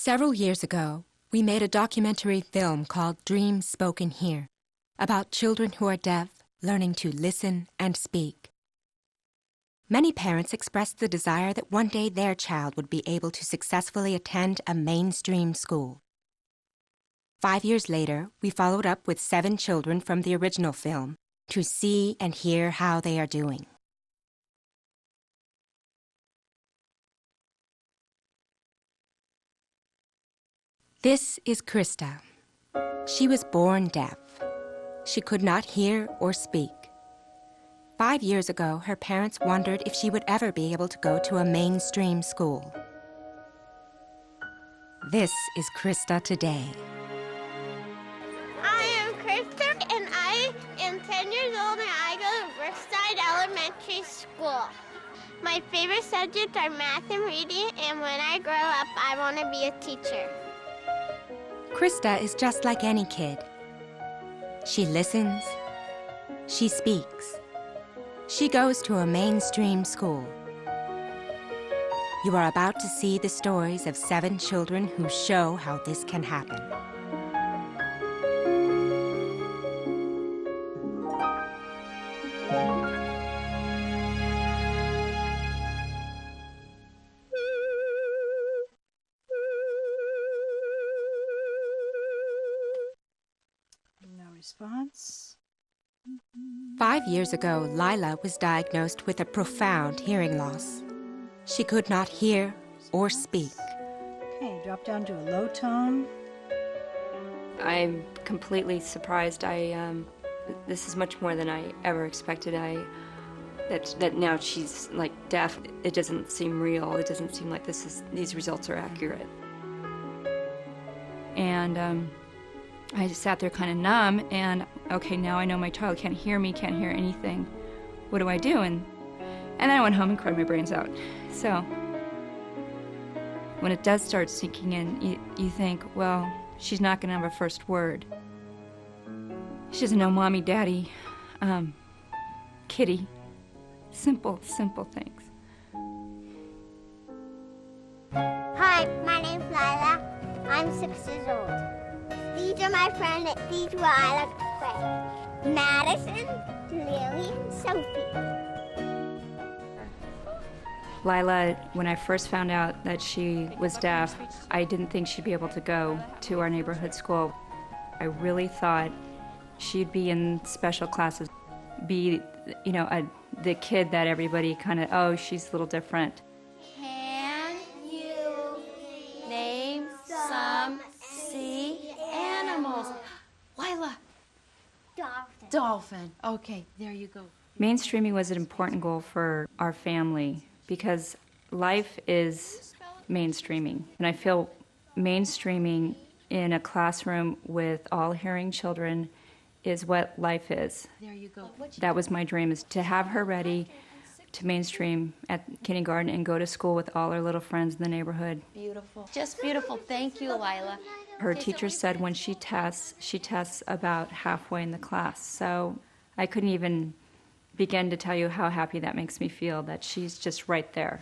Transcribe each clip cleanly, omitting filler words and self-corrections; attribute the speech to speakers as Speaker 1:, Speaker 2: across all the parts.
Speaker 1: Several years ago, we made a documentary film called Dreams Spoken Here, about children who are deaf learning to listen and speak. Many parents expressed the desire that one day their child would be able to successfully attend a mainstream school. 5 years later, we followed up with 7 children from the original film to see and hear how they are doing. This is Krista. She was born deaf. She could not hear or speak. 5 years ago, her parents wondered if she would ever be able to go to a mainstream school. This is Krista today.
Speaker 2: I am Krista, and I am 10 years old, and I go to Brookside Elementary School. My favorite subjects are math and reading, and when I grow up, I want to be a teacher.
Speaker 1: Krista is just like any kid. She listens. She speaks. She goes to a mainstream school. You are about to see the stories of 7 children who show how this can happen.
Speaker 3: Response.
Speaker 1: 5 years ago, Lila was diagnosed with a profound hearing loss. She could not hear or speak.
Speaker 3: Okay, drop down to a low tone.
Speaker 4: I'm completely surprised. This is much more than I ever expected. That now she's like deaf. It doesn't seem real. It doesn't seem like these results are accurate. And I just sat there kind of numb, and okay, now I know my child can't hear me, can't hear anything. What do I do? And then I went home and cried my brains out. So when it does start sinking in, you think, well, she's not going to have a first word. She doesn't know mommy, daddy, kitty. Simple things.
Speaker 2: Hi, my name's Lila. I'm 6 years old. These are my friends. These are I like to play. Madison, Lily, and Sophie.
Speaker 4: Lila, when I first found out that she was deaf, I didn't think she'd be able to go to our neighborhood school. I really thought she'd be in special classes, be, the kid that everybody kind of, oh, she's a little different.
Speaker 5: Can you name some sea animals? Lila. Dolphin. Okay, there you go.
Speaker 4: Mainstreaming was an important goal for our family because life is mainstreaming. And I feel mainstreaming in a classroom with all hearing children is what life is.
Speaker 5: There you go.
Speaker 4: That was my dream, is to have her ready to mainstream at kindergarten and go to school with all her little friends in the neighborhood.
Speaker 5: Beautiful. Just beautiful. Thank you, Lila.
Speaker 4: Her teacher said when she tests about halfway in the class. So I couldn't even begin to tell you how happy that makes me feel, that she's just right there.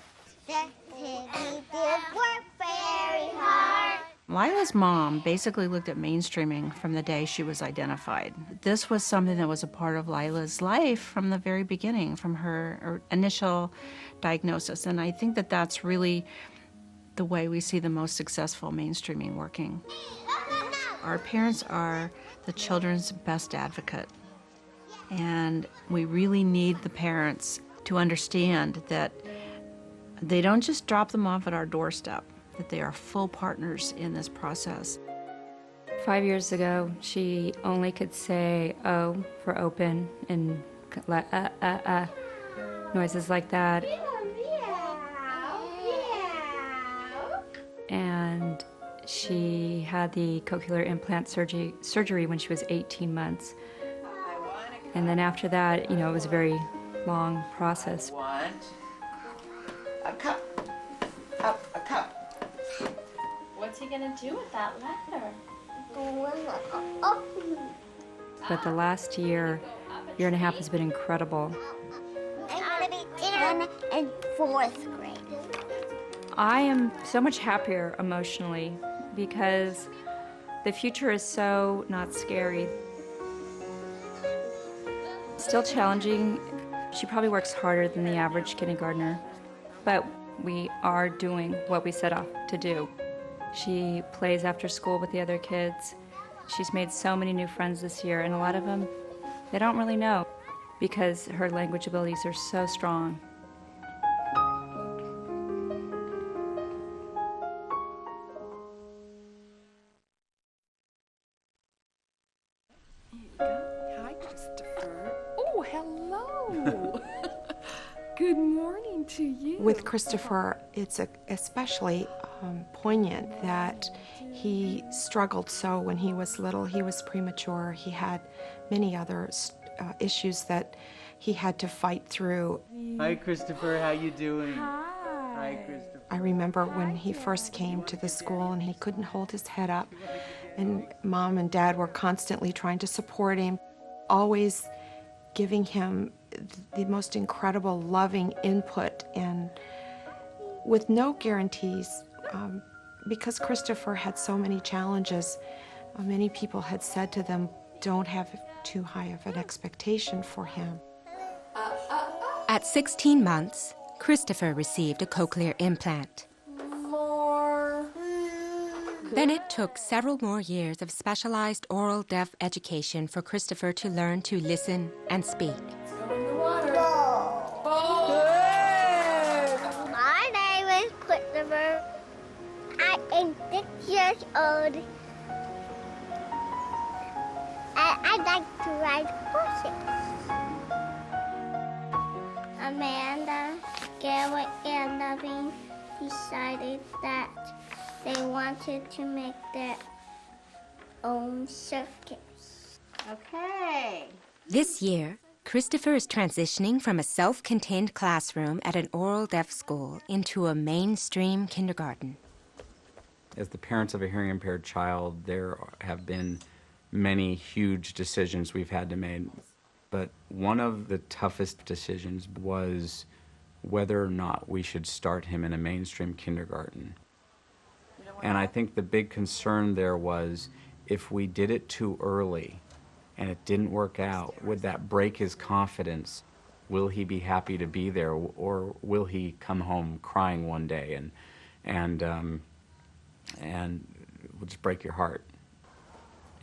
Speaker 6: Lila's mom basically looked at mainstreaming from the day she was identified. This was something that was a part of Lila's life from the very beginning, from her initial diagnosis. And I think that that's really the way we see the most successful mainstreaming working. Our parents are the children's best advocate. And we really need the parents to understand that they don't just drop them off at our doorstep, that they are full partners in this process.
Speaker 4: 5 years ago, she only could say O for open and noises like that. And she had the cochlear implant surgery when she was 18 months. And then after that, it was a very long process.
Speaker 7: A cup. Up, a cup.
Speaker 5: What's he gonna do with that letter?
Speaker 4: But the last year and a half has been incredible.
Speaker 2: I'm gonna be 10 and 4th grade.
Speaker 4: I am so much happier emotionally because the future is so not scary. Still challenging. She probably works harder than the average kindergartner, but we are doing what we set off to do. She plays after school with the other kids. She's made so many new friends this year, and a lot of them, they don't really know because her language abilities are so strong.
Speaker 8: Hi, Christopher. Oh, hello. Good morning to you.
Speaker 9: With Christopher, it's especially poignant that he struggled so when he was little. He was premature. He had many other issues that he had to fight through.
Speaker 10: Hi, Christopher. How you doing?
Speaker 8: Hi,
Speaker 10: Christopher.
Speaker 9: I remember when he first came to the school and he couldn't hold his head up, and Mom and Dad were constantly trying to support him, always giving him the most incredible loving input, and with no guarantees, because Christopher had so many challenges. Many people had said to them, don't have too high of an expectation for him.
Speaker 1: At 16 months, Christopher received a cochlear implant. Then it took several more years of specialized oral deaf education for Christopher to learn to listen and speak.
Speaker 2: My name is Christopher. I am 6 years old. And I like to ride horses. Amanda, Garrett, and Loving decided that they wanted to make their own circus.
Speaker 3: Okay.
Speaker 1: This year, Christopher is transitioning from a self-contained classroom at an oral deaf school into a mainstream kindergarten.
Speaker 11: As the parents of a hearing impaired child, there have been many huge decisions we've had to make. But one of the toughest decisions was whether or not we should start him in a mainstream kindergarten. And I think the big concern there was if we did it too early and it didn't work out, would that break his confidence? Will he be happy to be there, or will he come home crying one day and will just break your heart?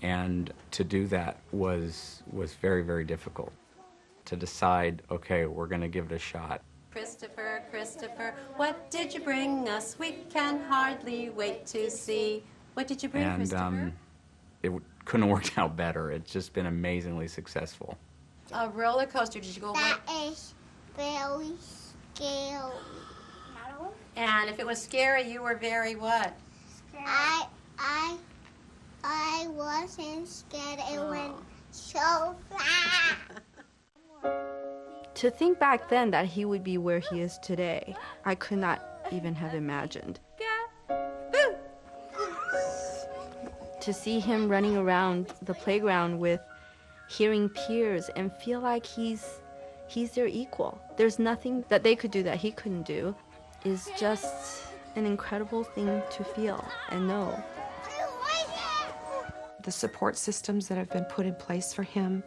Speaker 11: And to do that was very, very difficult. To decide, okay, we're going to give it a shot.
Speaker 12: Christopher, Christopher, what did you bring us? We can hardly wait to see. What did you bring, Christopher?
Speaker 11: It couldn't have worked out better. It's just been amazingly successful.
Speaker 12: A roller coaster. Did you go?
Speaker 2: That is very scary.
Speaker 12: And if it was scary, you were very what?
Speaker 2: I wasn't scared. It went so fast.
Speaker 13: To think back then that he would be where he is today, I could not even have imagined. To see him running around the playground with hearing peers and feel like he's their equal. There's nothing that they could do that he couldn't do is just an incredible thing to feel and know.
Speaker 9: The support systems that have been put in place for him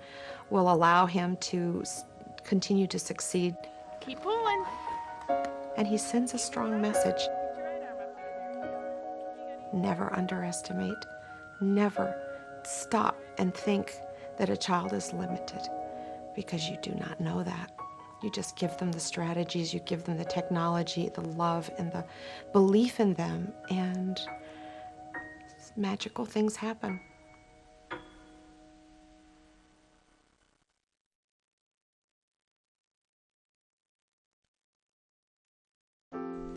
Speaker 9: will allow him to continue to succeed.
Speaker 8: Keep pulling.
Speaker 9: And he sends a strong message. Never underestimate, never stop and think that a child is limited, because you do not know that. You just give them the strategies, you give them the technology, the love, and the belief in them, and magical things happen.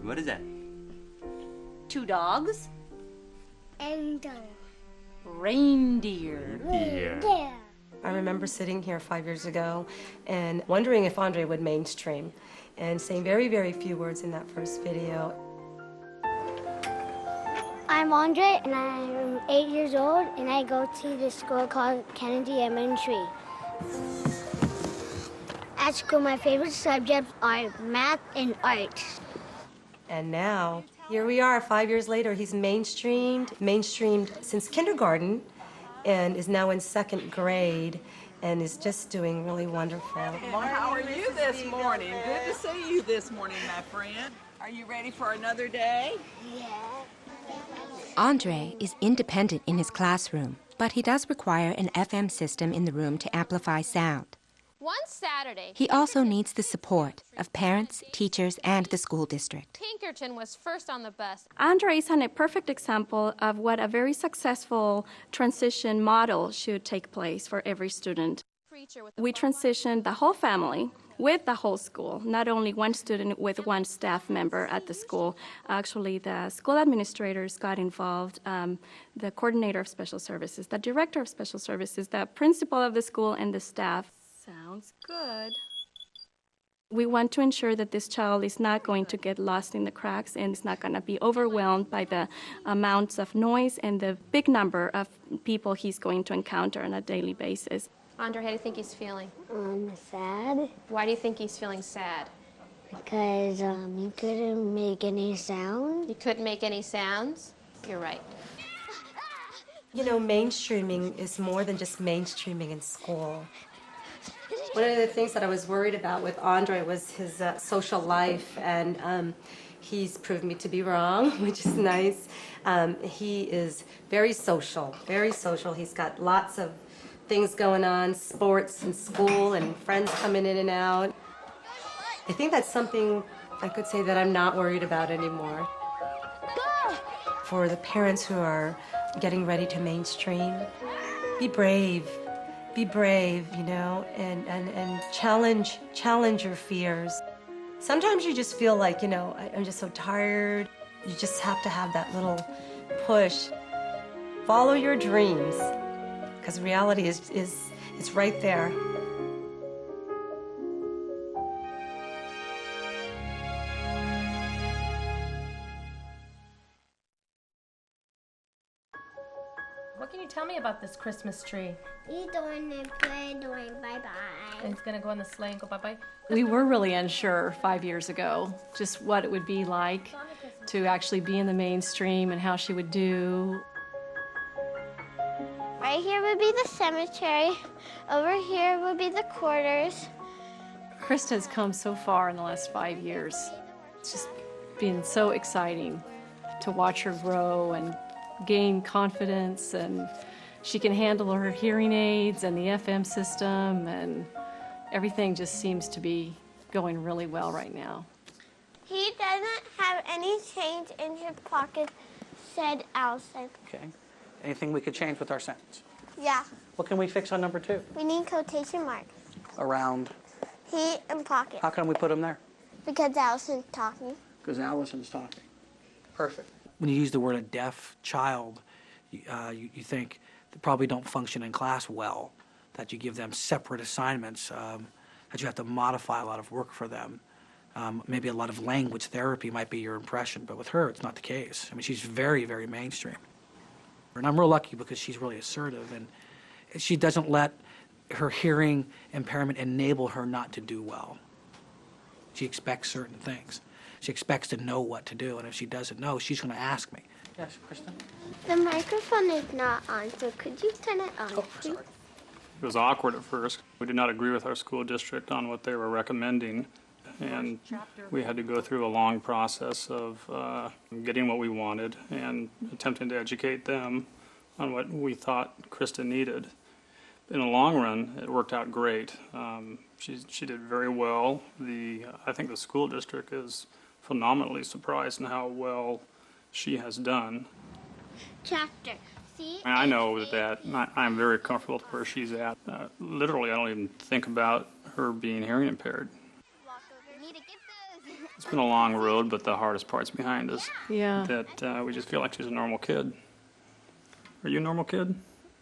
Speaker 10: What is that?
Speaker 12: 2 dogs.
Speaker 2: And
Speaker 12: Reindeer.
Speaker 10: Yeah.
Speaker 14: I remember sitting here 5 years ago and wondering if Andre would mainstream, and saying very, very few words in that first video.
Speaker 2: I'm Andre, and I'm 8 years old, and I go to this school called Kennedy Elementary. At school, my favorite subjects are math and art.
Speaker 14: And now Here we are, 5 years later. He's mainstreamed since kindergarten, and is now in 2nd grade, and is just doing really wonderful.
Speaker 15: How are you this morning? Good to see you this morning, my friend. Are you ready for another day?
Speaker 2: Yeah.
Speaker 1: Andre is independent in his classroom, but he does require an FM system in the room to amplify sound.
Speaker 16: One Saturday,
Speaker 1: He also needs the support of parents, teachers, and the school district.
Speaker 16: Pinkerton was first on the bus.
Speaker 4: Andre is a perfect example of what a very successful transition model should take place for every student. We transitioned the whole family with the whole school, not only one student with one staff member at the school. Actually, the school administrators got involved, the coordinator of special services, the director of special services, the principal of the school, and the staff. Sounds good. We want to ensure that this child is not going to get lost in the cracks and is not going to be overwhelmed by the amounts of noise and the big number of people he's going to encounter on a daily basis.
Speaker 16: Andre, how do you think he's feeling?
Speaker 2: Sad.
Speaker 16: Why do you think he's feeling sad?
Speaker 2: Because he couldn't make any sound.
Speaker 16: He couldn't make any sounds? You're right.
Speaker 14: You know, mainstreaming is more than just mainstreaming in school. One of the things that I was worried about with Andre was his social life, and he's proved me to be wrong, which is nice. He is very social, very social. He's got lots of things going on, sports and school and friends coming in and out. I think that's something I could say that I'm not worried about anymore. For the parents who are getting ready to mainstream, be brave. Be brave, you know, and challenge your fears. Sometimes you just feel like, you know, I'm just so tired. You just have to have that little push. Follow your dreams, because reality is right there.
Speaker 17: What can you tell me about this Christmas tree?
Speaker 2: He's doing the play, doing bye-bye.
Speaker 17: And he's gonna go on the sleigh and go bye-bye?
Speaker 18: We were really unsure 5 years ago just what it would be like to actually be in the mainstream and how she would do.
Speaker 2: Right here would be the cemetery. Over here would be the quarters.
Speaker 18: Krista has come so far in the last 5 years. It's just been so exciting to watch her grow and gain confidence, and she can handle her hearing aids and the FM system, and everything just seems to be going really well right now.
Speaker 2: He doesn't have any change in his pocket, said Allison.
Speaker 19: Okay. Anything we could change with our sentence?
Speaker 2: Yeah.
Speaker 19: What can we fix on number 2?
Speaker 2: We need quotation marks.
Speaker 19: Around?
Speaker 2: He and pocket.
Speaker 19: How can we put them there?
Speaker 2: Because Allison's talking.
Speaker 19: Because Allison's talking. Perfect. When you use the word a deaf child, you think they probably don't function in class well, that you give them separate assignments, that you have to modify a lot of work for them. Maybe a lot of language therapy might be your impression, but with her, it's not the case. I mean, she's very, very mainstream. And I'm real lucky because she's really assertive, and she doesn't let her hearing impairment enable her not to do well. She expects certain things. She expects to know what to do, and if she doesn't know, she's going to ask me. Yes, Kristen?
Speaker 2: The microphone is not on, so could you turn it on, please?
Speaker 20: It was awkward at first. We did not agree with our school district on what they were recommending, and we had to go through a long process of getting what we wanted and attempting to educate them on what we thought Krista needed. In the long run, it worked out great. She did very well. I think the school district is phenomenally surprised in how well she has done.
Speaker 2: Chapter. See?
Speaker 20: I know that I'm very comfortable with where she's at. Literally, I don't even think about her being hearing impaired. It's been a long road, but the hardest part's behind us.
Speaker 18: Yeah.
Speaker 20: That we just feel like she's a normal kid. Are you a normal kid?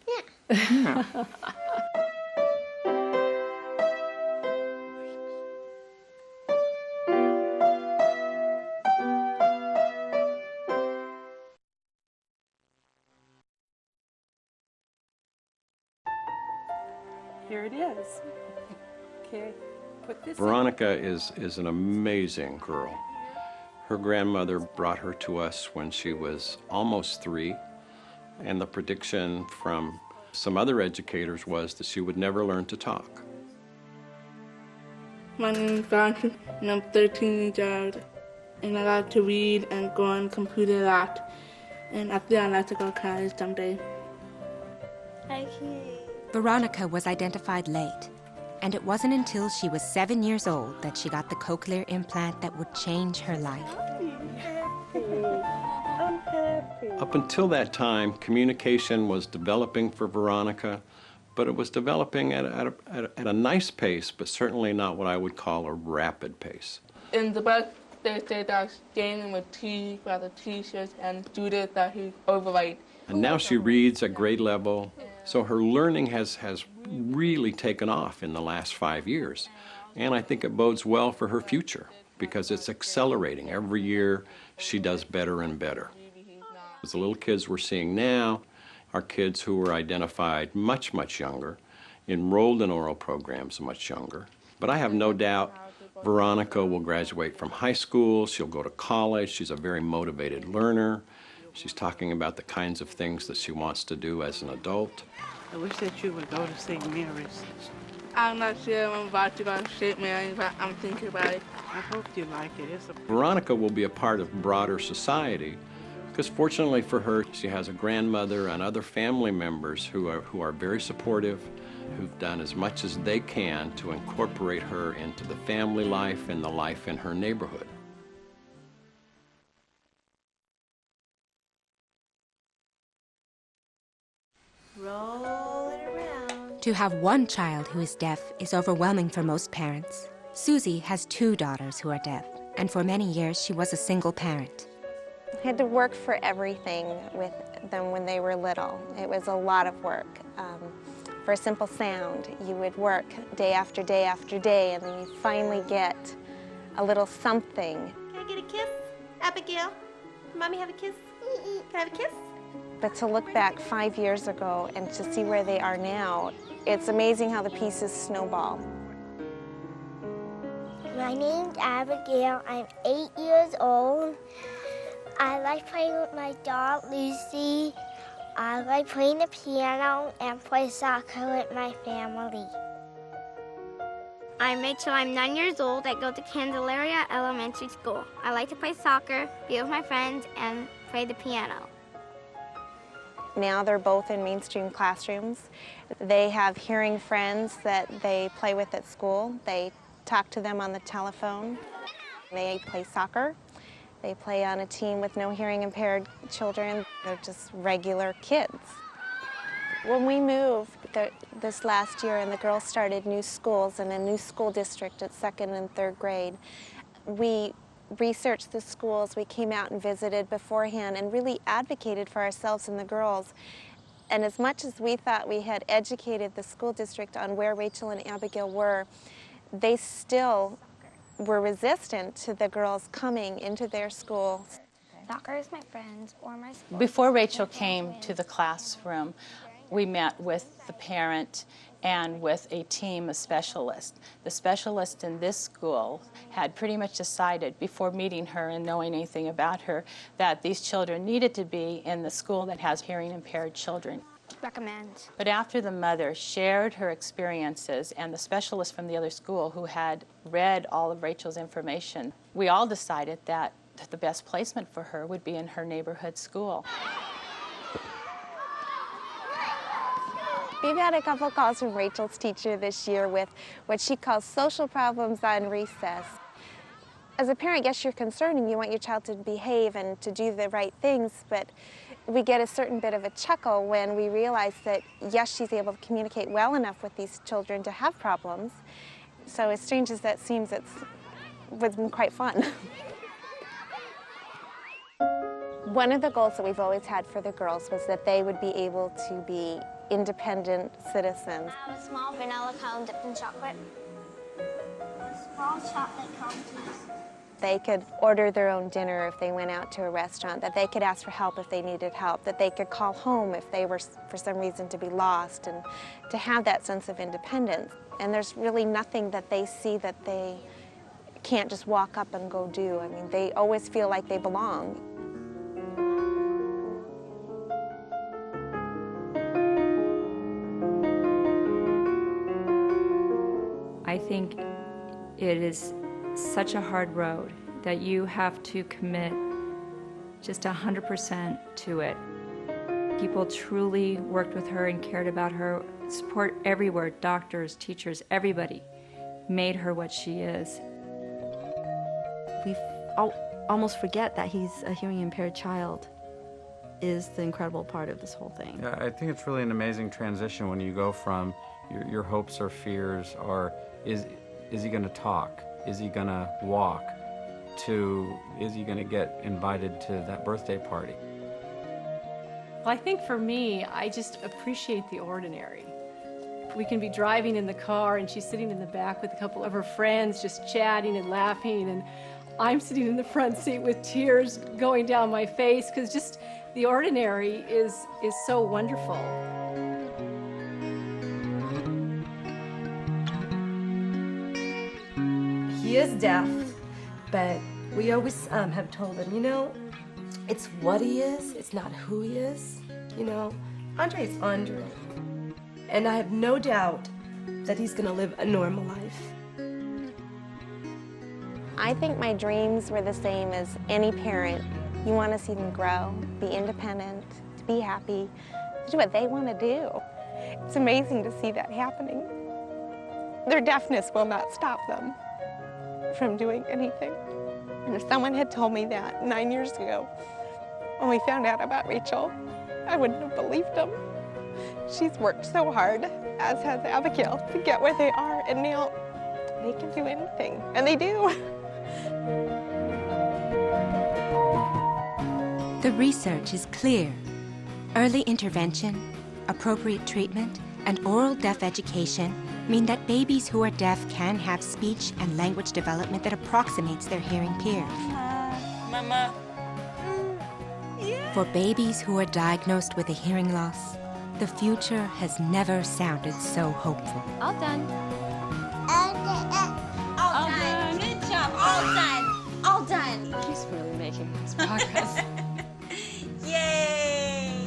Speaker 2: Yeah.
Speaker 20: Yeah.
Speaker 17: Here it is. Okay, put this
Speaker 21: Veronica is an amazing girl. Her grandmother brought her to us when she was almost 3, and the prediction from some other educators was that she would never learn to talk.
Speaker 22: My name is Johnson, and I'm 13 years old, and I like to read and go on computer a lot, and I think I'd like to go to college someday.
Speaker 1: Veronica was identified late, and it wasn't until she was 7 years old that she got the cochlear implant that would change her life.
Speaker 21: Up until that time, communication was developing for Veronica, but it was developing at a nice pace, but certainly not what I would call a rapid pace.
Speaker 22: In the book, they say that Jane with T for the T-shirts and Judith that he overweight.
Speaker 21: And now she reads at grade level, so her learning has really taken off in the last 5 years. And I think it bodes well for her future because it's accelerating. Every year she does better and better. The little kids we're seeing now are kids who were identified much, much younger, enrolled in oral programs much younger. But I have no doubt Veronica will graduate from high school, she'll go to college, she's a very motivated learner. She's talking about the kinds of things that she wants to do as an adult.
Speaker 23: I wish that you would go to St. Mary's.
Speaker 22: I'm not sure I'm about to go to St. Mary's, but I'm thinking about it.
Speaker 23: I hope you like it.
Speaker 21: Veronica will be a part of broader society because fortunately for her, she has a grandmother and other family members who are very supportive, who've done as much as they can to incorporate her into the family life and the life in her neighborhood.
Speaker 1: Roll it around. To have one child who is deaf is overwhelming for most parents. Susie has 2 daughters who are deaf, and for many years she was a single parent.
Speaker 2: I had to work for everything with them when they were little. It was a lot of work. For a simple sound, you would work day after day after day, and then you finally get a little something.
Speaker 24: Can I get a kiss? Abigail, can Mommy have a kiss? Can I have a kiss?
Speaker 2: But to look back 5 years ago and to see where they are now, it's amazing how the pieces snowball.
Speaker 10: My name's Abigail. I'm 8 years old. I like playing with my dog, Lucy. I like playing the piano and play soccer with my family.
Speaker 24: I'm Rachel. I'm 9 years old. I go to Candelaria Elementary School. I like to play soccer, be with my friends, and play the piano.
Speaker 2: Now they're both in mainstream classrooms. They have hearing friends that they play with at school. They talk to them on the telephone. They play soccer. They play on a team with no hearing impaired children. They're just regular kids. When we moved this last year and the girls started new schools in a new school district at 2nd and 3rd grade, we researched the schools. We came out and visited beforehand and really advocated for ourselves and the girls. And as much as we thought we had educated the school district on where Rachel and Abigail were, they still were resistant to the girls coming into their schools.
Speaker 24: Soccer is my friends or my sport.
Speaker 25: Before Rachel came to the classroom, we met with the parent and with a team of specialists. The specialist in this school had pretty much decided before meeting her and knowing anything about her that these children needed to be in the school that has hearing impaired children.
Speaker 24: Recommend.
Speaker 25: But after the mother shared her experiences and the specialist from the other school who had read all of Rachel's information, we all decided that the best placement for her would be in her neighborhood school.
Speaker 2: We've had a couple calls from Rachel's teacher this year with what she calls social problems on recess. As a parent, yes, you're concerned and you want your child to behave and to do the right things, but we get a certain bit of a chuckle when we realize that, yes, she's able to communicate well enough with these children to have problems. So as strange as that seems, it's been quite fun. One of the goals that we've always had for the girls was that they would be able to be independent citizens.
Speaker 24: A small vanilla cone dipped in chocolate.
Speaker 10: A small chocolate cone, please.
Speaker 2: They could order their own dinner if they went out to a restaurant, that they could ask for help if they needed help, that they could call home if they were, for some reason, to be lost, and to have that sense of independence. And there's really nothing that they see that they
Speaker 3: can't just walk up and go do. I mean, they always feel like they belong.
Speaker 4: I think it is such a hard road that you have to commit just 100% to it. People truly worked with her and cared about her. Support everywhere, doctors, teachers, everybody made her what she is.
Speaker 13: We almost forget that he's a hearing impaired child is the incredible part of this whole thing.
Speaker 5: Yeah, I think it's really an amazing transition when you go from your hopes or fears or is he going to talk? Is he going to walk? To is he going to get invited to that birthday party?
Speaker 18: Well, I think for me, I just appreciate the ordinary. We can be driving in the car and she's sitting in the back with a couple of her friends just chatting and laughing, and I'm sitting in the front seat with tears going down my face because just the ordinary is so wonderful.
Speaker 14: He is deaf, but we always have told him, you know, it's what he is, it's not who he is. You know, Andre is Andre. And I have no doubt that he's gonna live a normal life.
Speaker 3: I think my dreams were the same as any parent. You want to see them grow, be independent, to be happy, to do what they want to do. It's amazing to see that happening. Their deafness will not stop them from doing anything. And if someone had told me that 9 years ago, when we found out about Rachel, I wouldn't have believed them. She's worked so hard, as has Abigail, to get where they are, and now they can do anything, and they do.
Speaker 1: The research is clear. Early intervention, appropriate treatment, and oral deaf education mean that babies who are deaf can have speech and language development that approximates their hearing peers.
Speaker 12: Mama.
Speaker 1: For babies who are diagnosed with a hearing loss, the future has never sounded so hopeful.
Speaker 16: All done.
Speaker 2: All done. Good job. All done. All done.
Speaker 4: She's really making this progress.
Speaker 2: Yay!